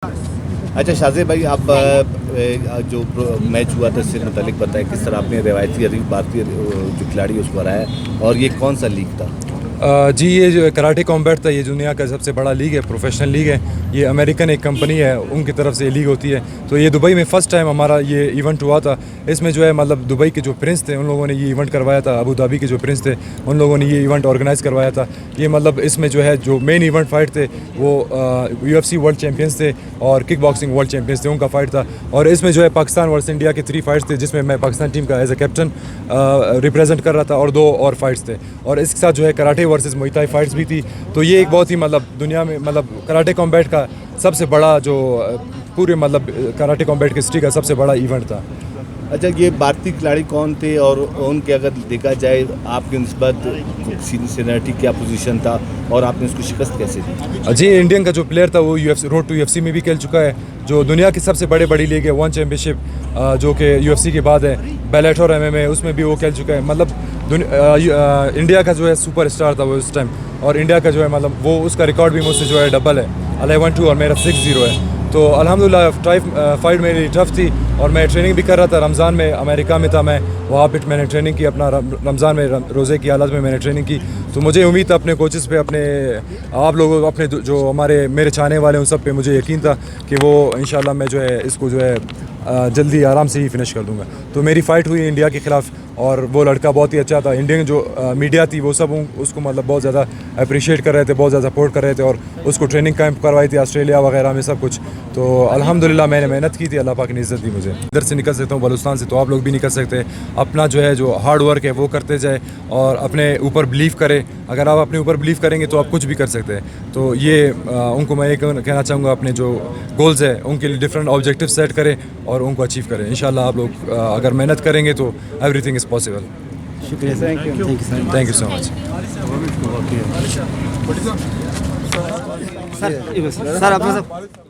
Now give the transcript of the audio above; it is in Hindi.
अच्छा शाज़ेब भाई, आप जो मैच हुआ था इससे मुतालिक बताएं, किस तरह आपने रवायती भारतीय जो खिलाड़ी उसको हराया और ये कौन सा लीग था? जी, ये जो कराटे कॉम्बैट था, ये दुनिया का सबसे बड़ा लीग है, प्रोफेशनल लीग है। ये अमेरिकन एक कंपनी है, उनकी तरफ से ये लीग होती है। तो ये दुबई में फ़र्स्ट टाइम हमारा ये इवेंट हुआ था। इसमें जो है मतलब दुबई के जो प्रिंस थे उन लोगों ने ये इवेंट करवाया था, अबू धाबी के जो प्रिंस थे उन लोगों ने ये इवेंट ऑर्गेनाइज़ करवाया था। ये मतलब इसमें जो है जो मेन इवेंट फाइट थे वो UFC वर्ल्ड चैम्पियंस थे और किक बॉक्सिंग वर्ल्ड चैम्पियंस थे, उनका फाइट था। और इसमें जो है पाकिस्तान वर्सेस इंडिया के 3 फाइट्स थे, जिसमें मैं पाकिस्तान टीम का एज ए कैप्टन रिप्रेजेंट कर रहा था और 2 और फाइट्स थे। और इसके साथ जो है कराटे वर्सेस मुay थाई फाइट्स भी थी। तो ये एक बहुत ही मतलब दुनिया में मतलब कराटे कॉम्बैट का सबसे बड़ा जो पूरे मतलब कराटे कॉम्बैट की हिस्ट्री का सबसे बड़ा इवेंट था। अच्छा, ये भारतीय खिलाड़ी कौन थे और उनके अगर देखा जाए आपकी निस्बत सीनियरिटी क्या पोजीशन था और आपने उसको शिकस्त कैसे दी? जी, इंडियन का जो प्लेयर था वो रोड टू UFC में भी खेल चुका है, जो दुनिया की सबसे बड़ी लीग है, वन चैम्पियनशिप, जो कि UFC के बाद है, बेलाटर MMA, उसमें भी वो खेल चुका है। मतलब इंडिया का जो है सुपर स्टार था वो उस टाइम। और इंडिया का जो है मतलब वो उसका रिकॉर्ड भी मुझसे जो है डबल है, 11-2 और मेरा 6-0 है। तो अल्हम्दुलिल्लाह फाइट मेरी टफ थी और मैं ट्रेनिंग भी कर रहा था। रमज़ान में अमेरिका में था मैं, वहाँ पे मैंने ट्रेनिंग की अपना रमज़ान में रोज़े की हालत में मैंने ट्रेनिंग की। तो मुझे उम्मीद था अपने कोचेस पे, अपने आप लोगों, अपने जो हमारे मेरे चाहने वाले उन सब पे मुझे यकीन था कि वो इंशाल्लाह मैं जो है इसको जो है जल्दी आराम से ही फिनिश कर दूंगा। तो मेरी फ़ाइट हुई इंडिया के ख़िलाफ़ और वो लड़का बहुत ही अच्छा था। इंडियन जो मीडिया थी वो सब उसको मतलब बहुत ज़्यादा अप्रिशिएट कर रहे थे, बहुत ज़्यादा सपोर्ट कर रहे थे और उसको ट्रेनिंग कैंप करवाई थी ऑस्ट्रेलिया वगैरह में सब कुछ। तो अल्हम्दुलिल्लाह मैंने मेहनत की थी, अल्लाह पाक ने इज़्ज़त दी मुझे। इधर से निकल सकता हूँ बलूचिस्तान से, तो आप लोग भी निकल सकते हैं। अपना जो है जो हार्ड वर्क है वो करते जाए और अपने ऊपर बिलीव करें। अगर आप अपने ऊपर बिलीव करेंगे तो आप कुछ भी कर सकते हैं। तो ये उनको मैं ये कहना चाहूँगा, अपने जो गोल्स है उनके लिए डिफरेंट ऑब्जेक्टिव सेट करें और उनको अचीव करें। इंशाल्लाह आप लोग अगर मेहनत करेंगे तो एवरीथिंग इज़ पॉसिबल। शुक्रिया, thank you so much. Sir, sir अपना सब